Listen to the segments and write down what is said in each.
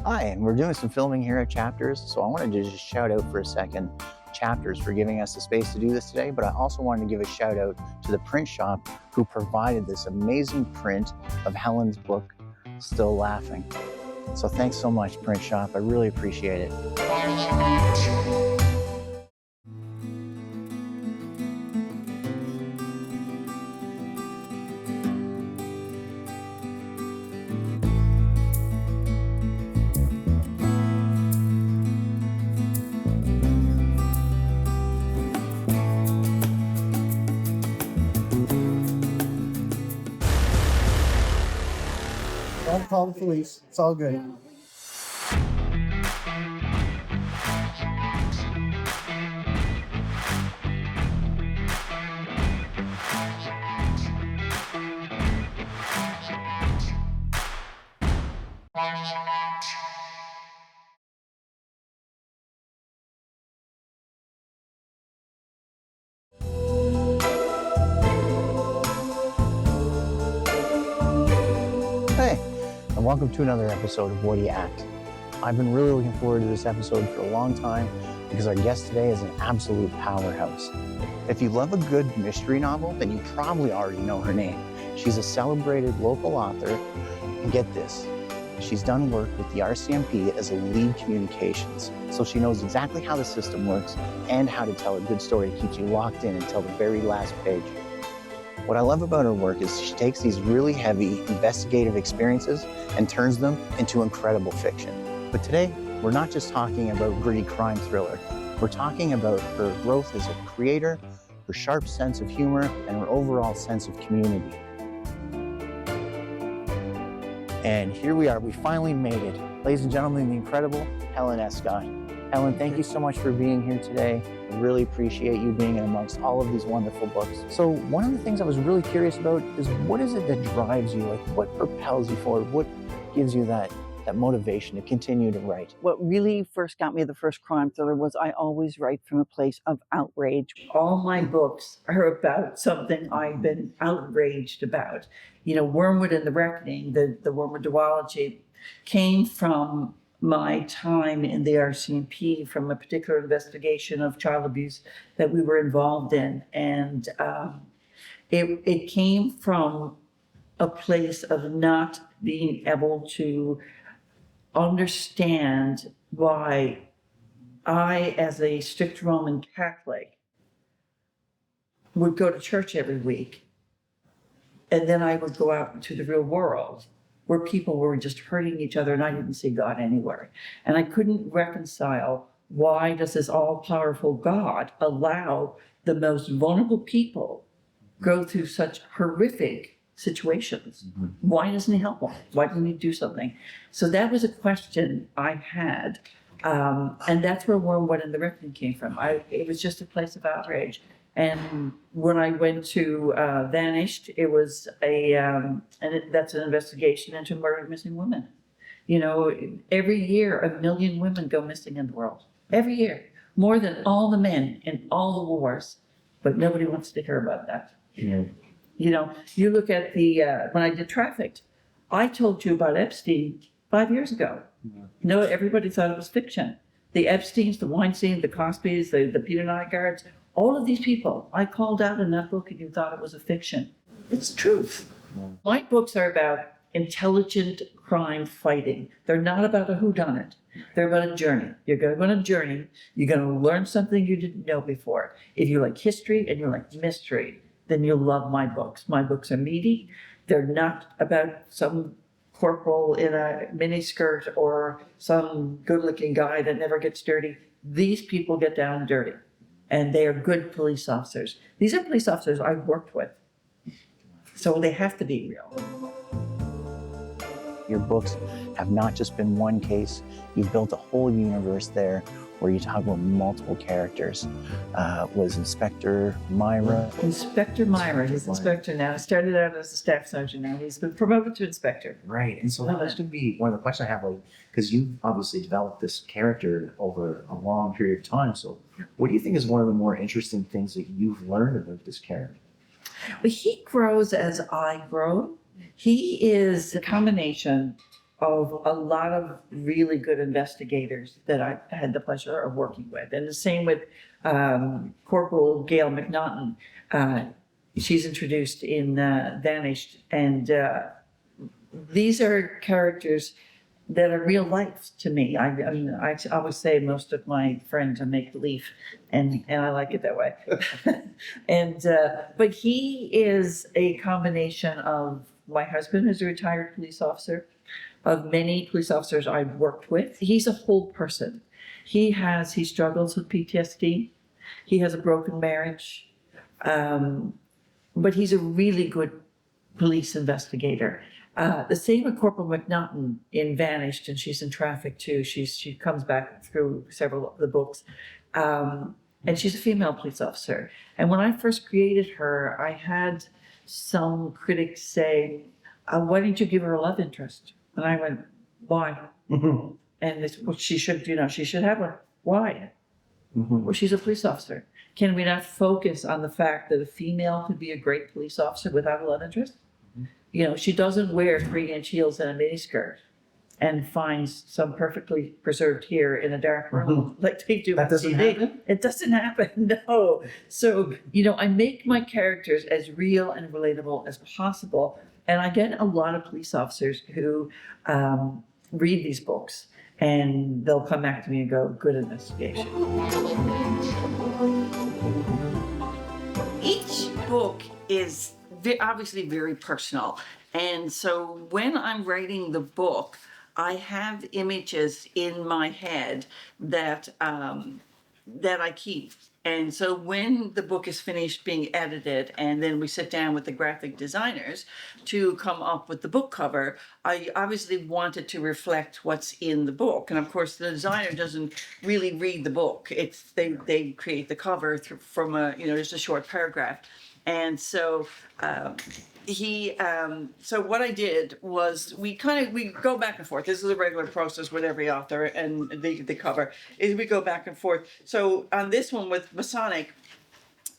Hi, and we're doing some filming here at Chapters, so I wanted to just shout out for a second Chapters for giving us the space to do this today, but I also wanted to give a shout out to the print shop who provided this amazing print of Helen's book, Still Laughing. So thanks so much, print shop. I really appreciate it. Don't call the police. It's all good. Hey, and welcome to another episode of Whatta Ya Act. I've been really looking forward to this episode for a long time because our guest today is an absolute powerhouse. If you love a good mystery novel, then you probably already know her name. She's a celebrated local author, and get this, she's done work with the RCMP as a lead communications, so she knows exactly how the system works and how to tell a good story that keeps you locked in until the very last page. What I love about her work is she takes these really heavy investigative experiences and turns them into incredible fiction. But today, we're not just talking about gritty crime thriller. We're talking about her growth as a creator, her sharp sense of humor, and her overall sense of community. And here we are, we finally made it. Ladies and gentlemen, the incredible Helen Escott. Helen, thank you so much for being here today. I really appreciate you being amongst all of these wonderful books. So one of the things I was really curious about is what is it that drives you? Like what propels you forward? What gives you that motivation to continue to write? What really first got me the first crime thriller was I always write from a place of outrage. All my books are about something I've been outraged about. You know, Wormwood and the Reckoning, the Wormwood duology, came from my time in the RCMP, from a particular investigation of child abuse that we were involved in. And it came from a place of not being able to understand why I, as a strict Roman Catholic, would go to church every week, and then I would go out into the real world where people were just hurting each other and I didn't see God anywhere. And I couldn't reconcile, why does this all-powerful God allow the most vulnerable people go through such horrific situations? Why doesn't he help them? Why doesn't he do something? So that was a question I had. And that's where Wormwood and the Reckoning came from. It was just a place of outrage. And when I went to Vanished, it was that's an investigation into murder of missing women. You know, every year 1 million women go missing in the world. Every year. More than all the men in all the wars. But nobody wants to hear about that. Yeah. You know, you look at when I did Trafficked, I told you about Epstein 5 years ago. Yeah. No, everybody thought it was fiction. The Epsteins, the Weinstein, the Cosbys, the Peter Nygaards, all of these people I called out in that book and you thought it was a fiction. It's the truth. Yeah. My books are about intelligent crime fighting. They're not about a whodunit. They're about a journey. You're going to go on a journey. You're going to learn something you didn't know before. If you like history and you like mystery, then you'll love my books. My books are meaty. They're not about some corporal in a miniskirt or some good-looking guy that never gets dirty. These people get down and dirty, and they are good police officers. These are police officers I've worked with, so they have to be real. Your books have not just been one case. You've built a whole universe there where you talk about multiple characters. Was Inspector Myra? Inspector Myra, he's inspector now. Started out as a staff sergeant, now he's been promoted to inspector. Right, and so that's going to be one of the questions I have, like, because you've obviously developed this character over a long period of time. So what do you think is one of the more interesting things that you've learned about this character? Well, he grows as I grow. He is a combination of a lot of really good investigators that I had the pleasure of working with. And the same with Corporal Gail McNaughton. She's introduced in Vanished. And these are characters that are real life to me. I mean, I always say most of my friends are make believe, and I like it that way. And but he is a combination of my husband, who's a retired police officer, of many police officers I've worked with. He's a whole person. He struggles with PTSD. He has a broken marriage, but he's a really good police investigator. The same with Corporal McNaughton in Vanished, and she's in Traffic too. She comes back through several of the books. And she's a female police officer. And when I first created her, I had some critics say, why didn't you give her a love interest? And I went, why? Mm-hmm. And they said, well, she should have one. Why? Mm-hmm. Well, she's a police officer. Can we not focus on the fact that a female could be a great police officer without a love interest? You know, she doesn't wear 3-inch heels and a miniskirt and finds some perfectly preserved hair in a dark room like they do. That doesn't happen? It doesn't happen, no. So, you know, I make my characters as real and relatable as possible. And I get a lot of police officers who read these books and they'll come back to me and go, good investigation. Each book is obviously very personal. And so when I'm writing the book, I have images in my head that I keep. And so when the book is finished being edited and then we sit down with the graphic designers to come up with the book cover, I obviously want it to reflect what's in the book. And of course, the designer doesn't really read the book. They create the cover from just a short paragraph. And so so what I did was we go back and forth. This is a regular process with every author and the cover is we go back and forth. So on this one with Masonic,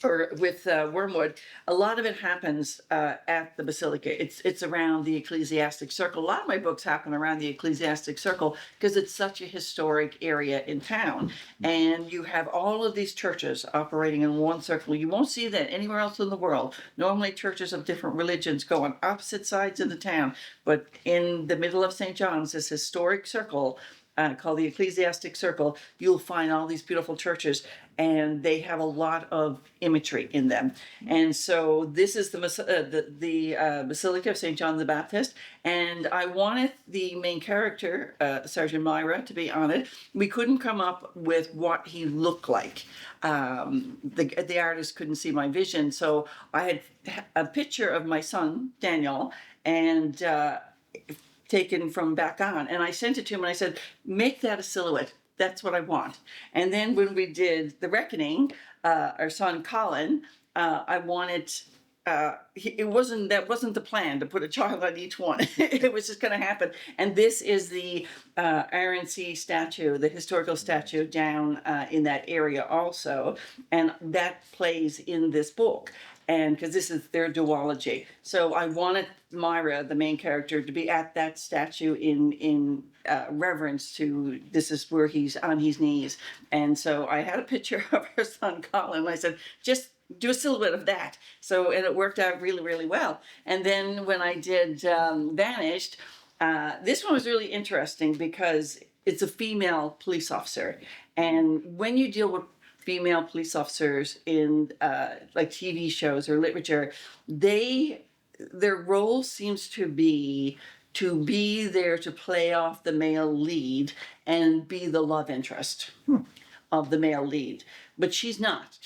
or with Wormwood, a lot of it happens at the Basilica. It's around the ecclesiastic circle. A lot of my books happen around the ecclesiastic circle because it's such a historic area in town. And you have all of these churches operating in one circle. You won't see that anywhere else in the world. Normally churches of different religions go on opposite sides of the town. But in the middle of St. John's, this historic circle called the Ecclesiastic Circle, you'll find all these beautiful churches, and they have a lot of imagery in them. And so this is the Basilica of St. John the Baptist, and I wanted the main character, Sergeant Myra, to be on it. We couldn't come up with what he looked like. The artist couldn't see my vision, so I had a picture of my son, Daniel, and taken from back on, and I sent it to him and I said, make that a silhouette. That's what I want. And then when we did The Reckoning, our son Colin, I wanted, that wasn't the plan to put a child on each one. It was just going to happen. And this is the Helen C statue, the historical statue down in that area also. And that plays in this book. And because this is their duology. So I wanted Myra, the main character, to be at that statue in reverence to, this is where he's on his knees. And so I had a picture of her son Colin, and I said, just do a silhouette of that. So, and it worked out really, really well. And then when I did Vanished, this one was really interesting because it's a female police officer. And when you deal with female police officers in like TV shows or literature, their role seems to be there to play off the male lead and be the love interest of the male lead. But she's not.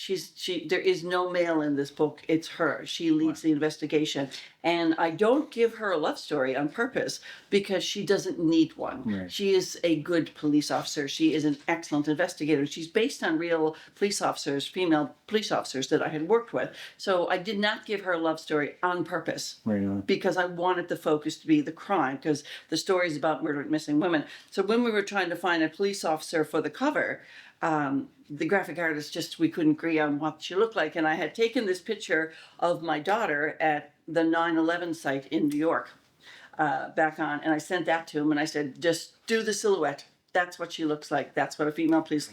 There is no male in this book. It's her. She leads the investigation. And I don't give her a love story on purpose because she doesn't need one. Right. She is a good police officer. She is an excellent investigator. She's based on real police officers, female police officers that I had worked with. So I did not give her a love story on purpose. Right. Because I wanted the focus to be the crime, because the story is about murdered and missing women. So when we were trying to find a police officer for the cover, the graphic artist we couldn't agree on what she looked like. And I had taken this picture of my daughter at the 9/11 site in New York. back on, and I sent that to him, and I said, just do the silhouette. That's what she looks like. That's what a female police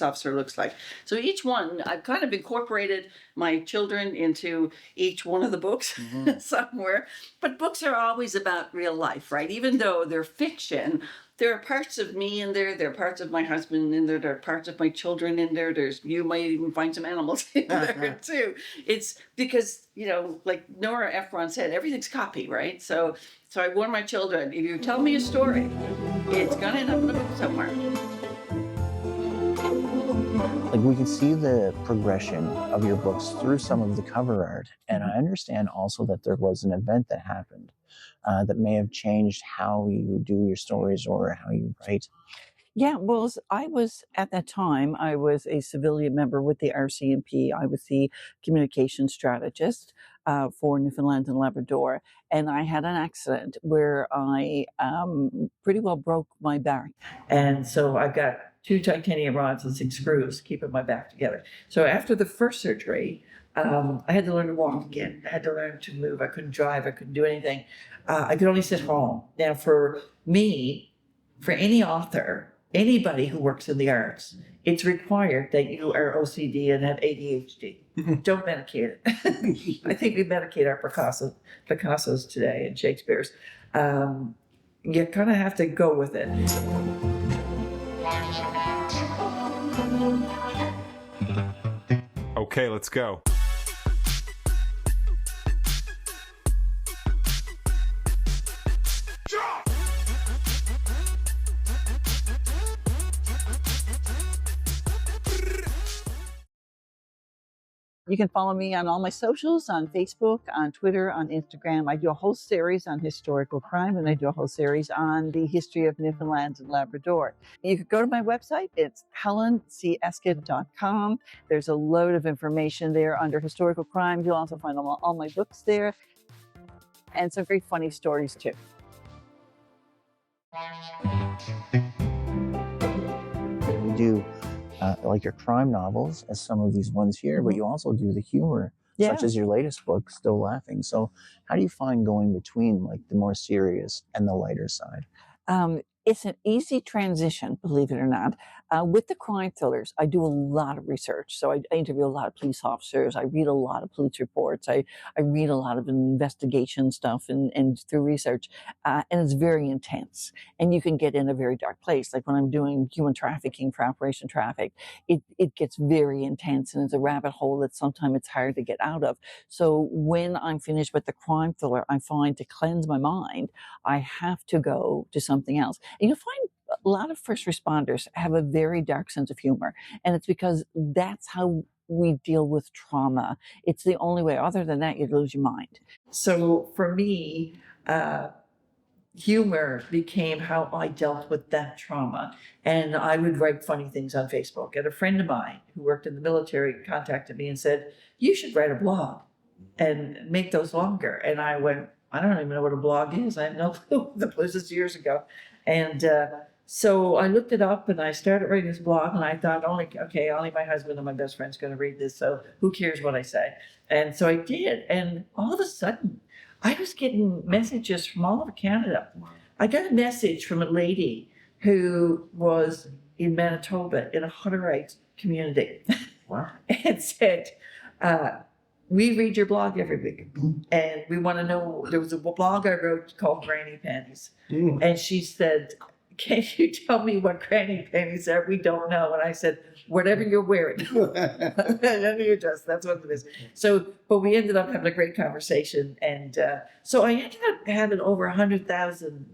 officer looks like. So each one, I've kind of incorporated my children into each one of the books somewhere. But books are always about real life, right? Even though they're fiction, there are parts of me in there. There are parts of my husband in there. There are parts of my children in there. You might even find some animals in there too. It's because, like Nora Ephron said, everything's copy, right? So I warn my children, if you tell me a story, it's going to end up in a book somewhere. Like, we can see the progression of your books through some of the cover art. And I understand also that there was an event that happened that may have changed how you do your stories or how you write. Yeah, well, I was at that time, I was a civilian member with the RCMP. I was the communication strategist for Newfoundland and Labrador. And I had an accident where I pretty well broke my back. And so I've got 2 titanium rods and 6 screws keeping my back together. So after the first surgery, I had to learn to walk again. I had to learn to move. I couldn't drive. I couldn't do anything. I could only sit home. Now, for me, for any author, anybody who works in the arts, it's required that you are OCD and have ADHD. Don't medicate it. I think we medicate our Picassos today and Shakespeare's. You kind of have to go with it. Okay, let's go. You can follow me on all my socials, on Facebook, on Twitter, on Instagram. I do a whole series on historical crime, and I do a whole series on the history of Newfoundland and Labrador. You could go to my website. It's HelenCEscott.com. There's a load of information there under historical crime. You'll also find all my books there, and some very funny stories too. You do like your crime novels, as some of these ones here, but you also do the humor, such as your latest book, Still Laughing. So how do you find going between like the more serious and the lighter side? It's an easy transition, believe it or not. With the crime thrillers, I do a lot of research. So I interview a lot of police officers. I read a lot of police reports. I read a lot of investigation stuff and through research. And it's very intense. And you can get in a very dark place. Like when I'm doing human trafficking for Operation Traffic, it gets very intense and it's a rabbit hole that sometimes it's hard to get out of. So when I'm finished with the crime thriller, I find to cleanse my mind, I have to go to something else. And you'll find a lot of first responders have a very dark sense of humor. And it's because that's how we deal with trauma. It's the only way. Other than that, you'd lose your mind. So for me, humor became how I dealt with that trauma. And I would write funny things on Facebook. And a friend of mine who worked in the military contacted me and said, you should write a blog and make those longer. And I went, I don't even know what a blog is. I have no clue. This is years ago. And so I looked it up and I started writing this blog and I thought, only my husband and my best friend's going to read this. So who cares what I say? And so I did. And all of a sudden, I was getting messages from all over Canada. I got a message from a lady who was in Manitoba in a Hutterite community. Wow. And said, we read your blog every week. And we want to know, there was a blog I wrote called Granny Panties. And she said, can you tell me what granny panties are? We don't know. And I said, whatever you're wearing. Whatever your dress, that's what it is. So, but we ended up having a great conversation. And so I ended up having over 100,000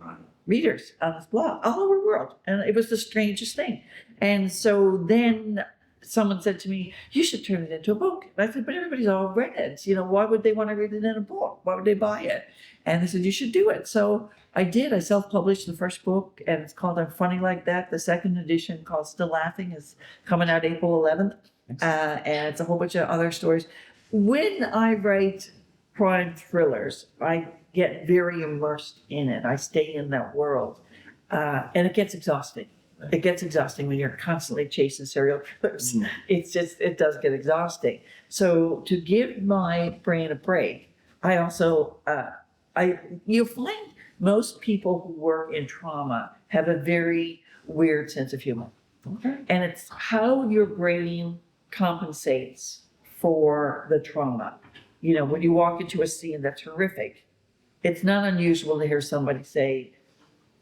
readers on this blog all over the world. And it was the strangest thing. And so then someone said to me, you should turn it into a book. And I said, but everybody's all read it. Why would they want to read it in a book? Why would they buy it? And they said, you should do it. So I did. I self-published the first book, and it's called I'm Funny Like That. The second edition, called Still Laughing, is coming out April 11th. And it's a whole bunch of other stories. When I write crime thrillers, I get very immersed in it. I stay in that world. And it gets exhausting. It gets exhausting when you're constantly chasing serial killers. It does get exhausting. So to give my brain a break, I also, you'll find Most people who work in trauma have a very weird sense of humor. Okay. And it's how your brain compensates for the trauma. You know, when you walk into a scene that's horrific, it's not unusual to hear somebody say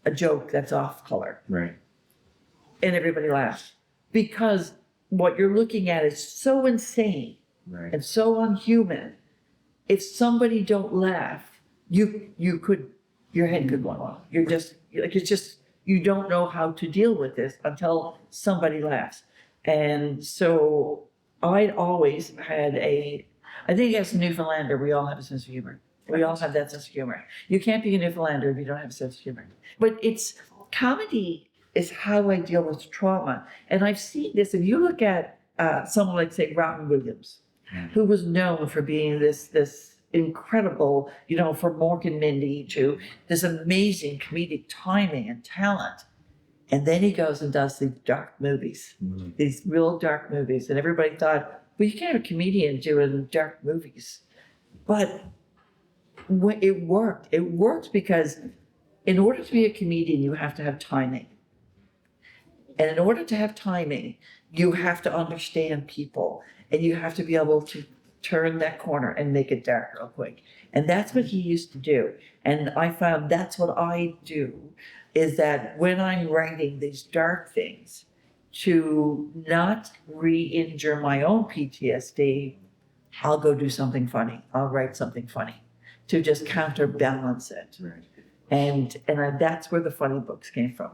a joke that's off color. Right. And everybody laughs because what you're looking at is so insane Right. and so unhuman. If somebody don't laugh, you could, your head could go on. You're just like, it's just, you don't know how to deal with this until somebody laughs. And so I'd always had I think as a Newfoundlander, we all have a sense of humor. We all have that sense of humor. You can't be a Newfoundlander if you don't have a sense of humor. But comedy is how I deal with trauma. And I've seen this, if you look at someone like, say, Robin Williams, who was known for being this incredible, you know, from Mork and Mindy to this amazing comedic timing and talent. And then he goes and does these dark movies, these real dark movies. And everybody thought, well, you can't have a comedian doing dark movies. But it worked. It worked because in order to be a comedian, you have to have timing. And in order to have timing, you have to understand people and you have to be able to turn that corner and make it dark real quick. And that's what he used to do. And I found that's what I do, is that when I'm writing these dark things, to not re-injure my own PTSD, I'll go do something funny. I'll write something funny to just counterbalance it. Right. And that's where the funny books came from.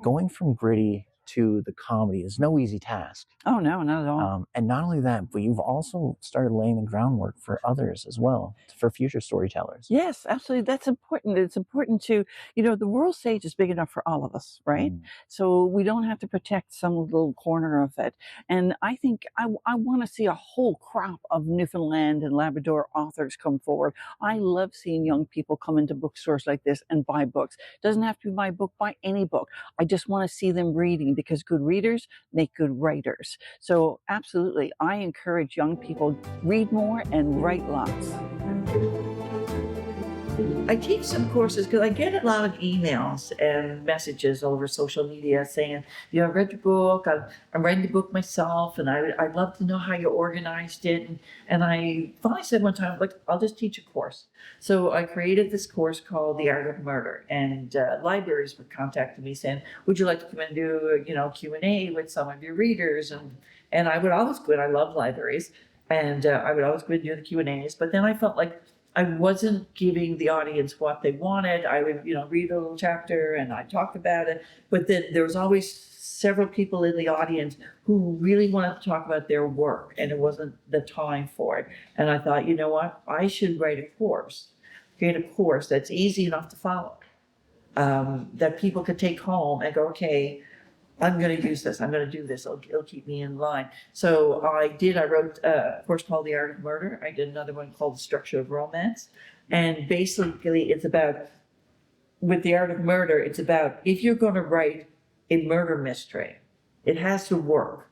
Going from gritty to the comedy is no easy task. Oh, no, not at all. And not only that, but you've also started laying the groundwork for others as well, for future storytellers. Yes, absolutely. That's important. It's important to, you know, the world stage is big enough for all of us, right? So we don't have to protect some little corner of it. And I think I want to see a whole crop of Newfoundland and Labrador authors come forward. I love seeing young people come into bookstores like this and buy books. Doesn't have to be my book, buy any book. I just want to see them reading, because good readers make good writers. So absolutely, I encourage young people, read more and write lots. I teach some courses because I get a lot of emails and messages over social media saying, you know, I read your book, I'm writing the book myself, and I'd love to know how you organized it. And I finally said one time, like, I'll just teach a course. So I created this course called The Art of Murder, and libraries would contact me saying, would you like to come and do, you know, Q&A with some of your readers? And I would always go in. I love libraries, and I would always go and do the Q&As. But then I felt like I wasn't giving the audience what they wanted. I would, you know, read a little chapter and I talked about it. But then there was always several people in the audience who really wanted to talk about their work, and it wasn't the time for it. And I thought, you know what? I should write a course, create a course that's easy enough to follow, that people could take home and go, okay, I'm going to use this. I'm going to do this. It'll keep me in line. So I wrote a course called The Art of Murder. I did another one called The Structure of Romance. And basically it's about, with The Art of Murder, it's about, if you're going to write a murder mystery, it has to work.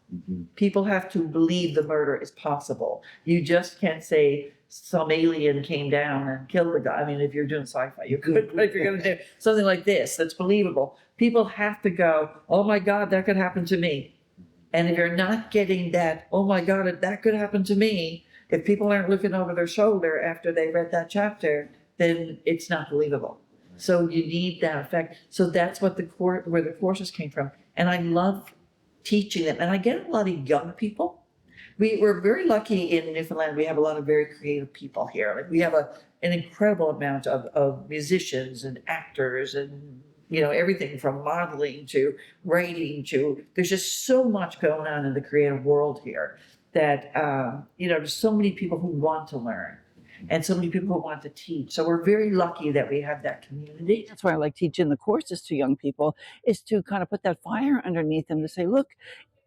People have to believe the murder is possible. You just can't say some alien came down and killed the guy. I mean, if you're doing sci-fi, you could, but if you're going to do something like this that's believable, people have to go, oh my God, that could happen to me. And if you're not getting that, oh my God, that could happen to me, if people aren't looking over their shoulder after they read that chapter, then it's not believable. So you need that effect. So that's what where the courses came from. And I love teaching them. And I get a lot of young people. We're very lucky in Newfoundland. We have a lot of very creative people here. Like, we have an incredible amount of musicians and actors and, you know, everything from modeling to writing to, there's just so much going on in the creative world here that, you know, there's so many people who want to learn and so many people who want to teach. So we're very lucky that we have that community. That's why I like teaching the courses to young people, is to kind of put that fire underneath them to say, look,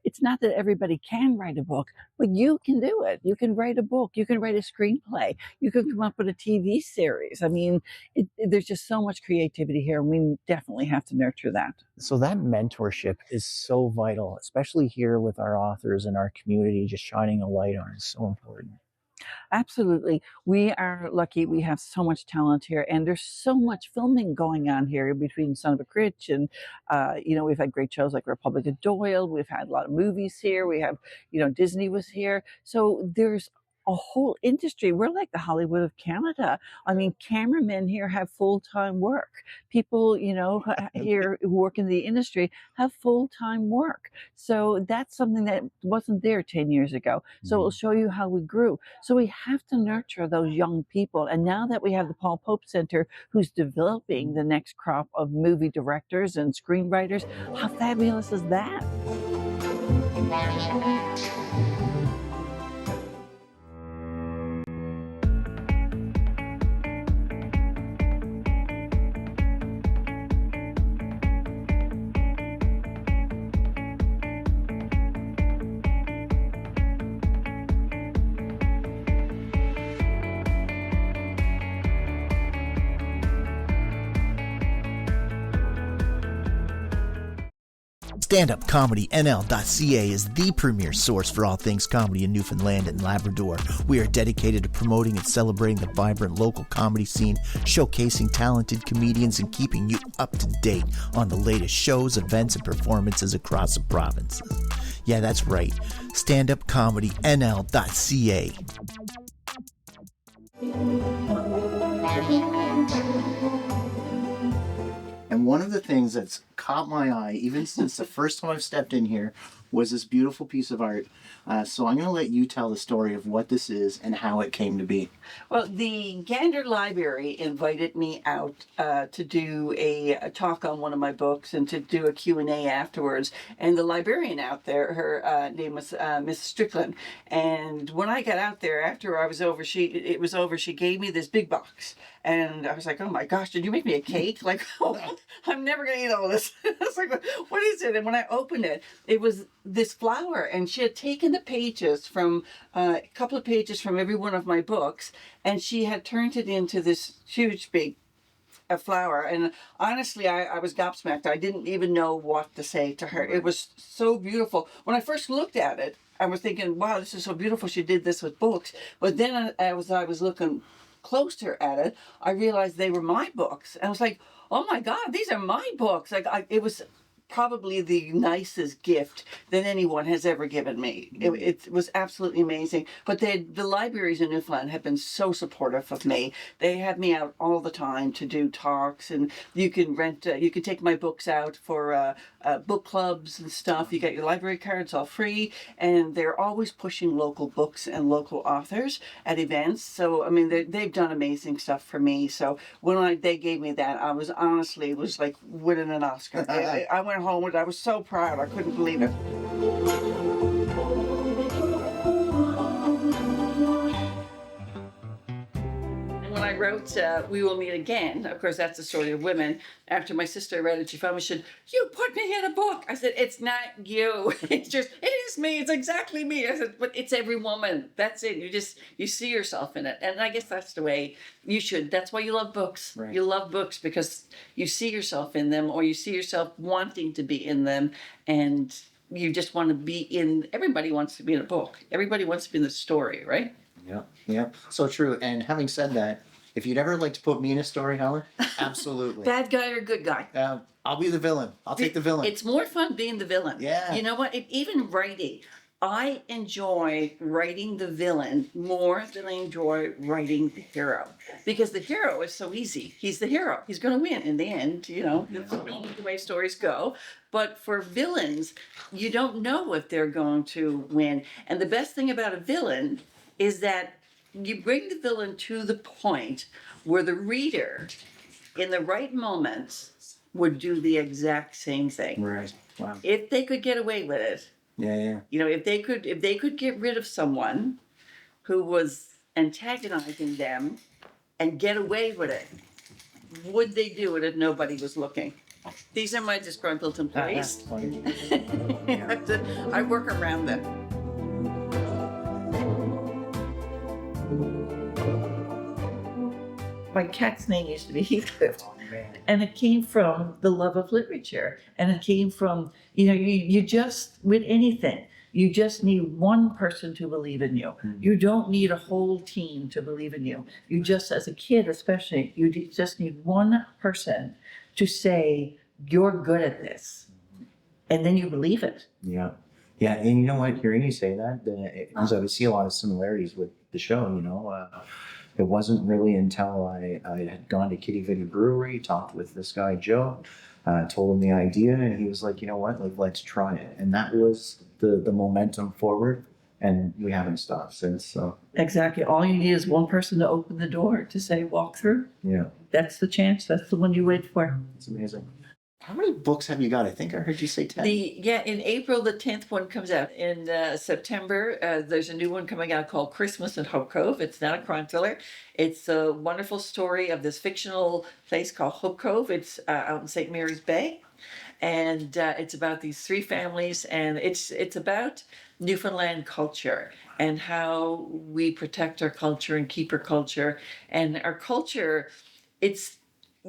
it's not that everybody can write a book, but you can do it. You can write a book. You can write a screenplay. You can come up with a TV series. I mean, there's just so much creativity here, and we definitely have to nurture that. So that mentorship is so vital, especially here with our authors and our community, just shining a light on it is so important. Absolutely. We are lucky. We have so much talent here, and there's so much filming going on here between Son of a Critch and, we've had great shows like Republic of Doyle. We've had a lot of movies here. We have, Disney was here. So there's a whole industry. We're like the Hollywood of Canada. I mean, cameramen here have full-time work. People, here who work in the industry have full-time work. So that's something that wasn't there 10 years ago. So it'll show you how we grew. So we have to nurture those young people. And now that we have the Paul Pope Center, who's developing the next crop of movie directors and screenwriters, how fabulous is that? StandUpComedyNL.ca is the premier source for all things comedy in Newfoundland and Labrador. We are dedicated to promoting and celebrating the vibrant local comedy scene, showcasing talented comedians, and keeping you up to date on the latest shows, events, and performances across the provinces. Yeah, that's right. StandUpComedyNL.ca. And one of the things that's caught my eye, even since the first time I've stepped in here, was this beautiful piece of art. So I'm going to let you tell the story of what this is and how it came to be. Well, the Gander Library invited me out to do a talk on one of my books and to do a Q&A afterwards. And the librarian out there, her name was Miss Strickland. And when I got out there, after I was over, it was over, she gave me this big box. And I was like, oh my gosh, did you make me a cake? Like, oh, I'm never going to eat all this. I was like, what is it? And when I opened it, it was this flower. And she had taken the pages from, a couple of pages from every one of my books. And she had turned it into this huge, big flower. And honestly, I was gobsmacked. I didn't even know what to say to her. It was so beautiful. When I first looked at it, I was thinking, wow, this is so beautiful. She did this with books. But then as I was looking closer at it, I realized they were my books. And I was like, oh my God, these are my books. It was probably the nicest gift that anyone has ever given me. It was absolutely amazing. But the libraries in Newfoundland have been so supportive of me. They have me out all the time to do talks, and you can rent, you can take my books out for book clubs and stuff. You get your library cards all free, and they're always pushing local books and local authors at events. So, I mean, they've done amazing stuff for me. So when they gave me that, I was honestly, it was like winning an Oscar. I went home and I was so proud. I couldn't believe it. When I wrote We Will Meet Again, of course, that's the story of women. After my sister read it, she found me, she said, you put me in a book. I said, it's not you. It is me. It's exactly me. I said, but it's every woman. That's it. You see yourself in it. And I guess that's the way you should. That's why you love books. Right. You love books because you see yourself in them, or you see yourself wanting to be in them. And you just want to be in, everybody wants to be in a book. Everybody wants to be in the story, right? Yeah, so true. And having said that, if you'd ever like to put me in a story, Helen, absolutely. Bad guy or good guy? I'll be the villain. I'll take the villain. It's more fun being the villain. Yeah. You know what? Even writing, I enjoy writing the villain more than I enjoy writing the hero. Because the hero is so easy. He's the hero. He's going to win in the end, That's the way stories go. But for villains, you don't know if they're going to win. And the best thing about a villain is that you bring the villain to the point where the reader, in the right moments, would do the exact same thing. Right. Wow. If they could get away with it. Yeah. If they could get rid of someone who was antagonizing them and get away with it, would they do it if nobody was looking? These are my disgruntled employees. I work around them. My cat's name used to be Heathcliff. And it came from the love of literature. And it came from, you just, with anything, You just need one person to believe in you. Mhm. You don't need a whole team to believe in you. You just, as a kid especially, just need one person to say, you're good at this. And then you believe it. Yeah. Yeah. And you know what? Hearing you say that, I see a lot of similarities with the show, you know. It wasn't really until I had gone to Kitty Vitty Brewery, talked with this guy, Joe, told him the idea, and he was like, you know what? Like, let's try it. And that was the momentum forward. And we haven't stopped since. So, Exactly. All you need is one person to open the door to say, walk through. yeah, That's the chance. That's the one you wait for. it's amazing. How many books have you got? I think I heard you say 10. In April, the 10th one comes out. In September, there's a new one coming out called Christmas in Hope Cove. It's not a crime thriller. It's a wonderful story of this fictional place called Hope Cove. It's out in St. Mary's Bay. And it's about these three families, and it's about Newfoundland culture and how we protect our culture and keep our culture. And our culture, it's,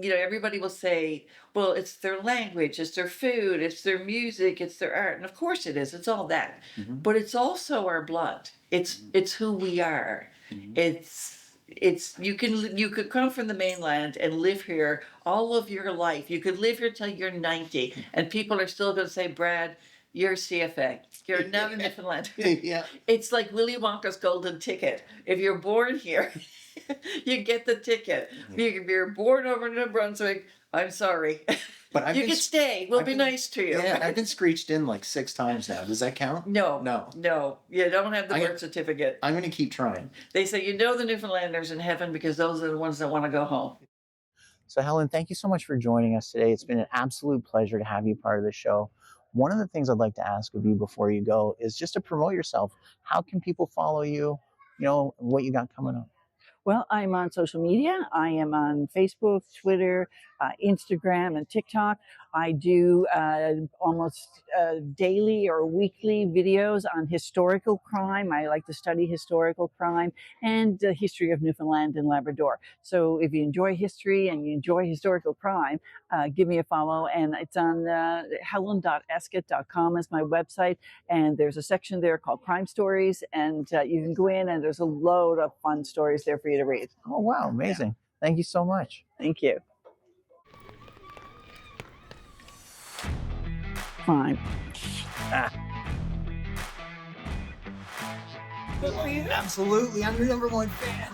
everybody will say, well, it's their language, it's their food, it's their music, it's their art. And of course it is, it's all that. Mm-hmm. But it's also our blood. It's who we are. Mm-hmm. It's you could come from the mainland and live here all of your life. You could live here till you're 90, and people are still going to say, Brad, you're CFA. You're not in Newfoundland. Yeah. It's like Willy Wonka's golden ticket. If you're born here, you get the ticket. If you're born over in New Brunswick, I'm sorry. But you can stay. We'll be nice to you. Yeah, I've been screeched in like 6 times now. Does that count? No. You don't have the birth certificate. I'm going to keep trying. They say, the Newfoundlanders in heaven because those are the ones that want to go home. So Helen, thank you so much for joining us today. It's been an absolute pleasure to have you part of the show. One of the things I'd like to ask of you before you go is just to promote yourself. How can people follow you? What you got coming up? Well, I'm on social media. I am on Facebook, Twitter, Instagram, and TikTok. I do almost daily or weekly videos on historical crime. I like to study historical crime and the history of Newfoundland and Labrador. So if you enjoy history and you enjoy historical crime, give me a follow. And it's on helen.escott.com is my website. And there's a section there called Crime Stories. And you can go in and there's a load of fun stories there for you to read. Oh, wow. Amazing. Yeah. Thank you so much. Thank you. Fine. Absolutely. I'm your #1 fan.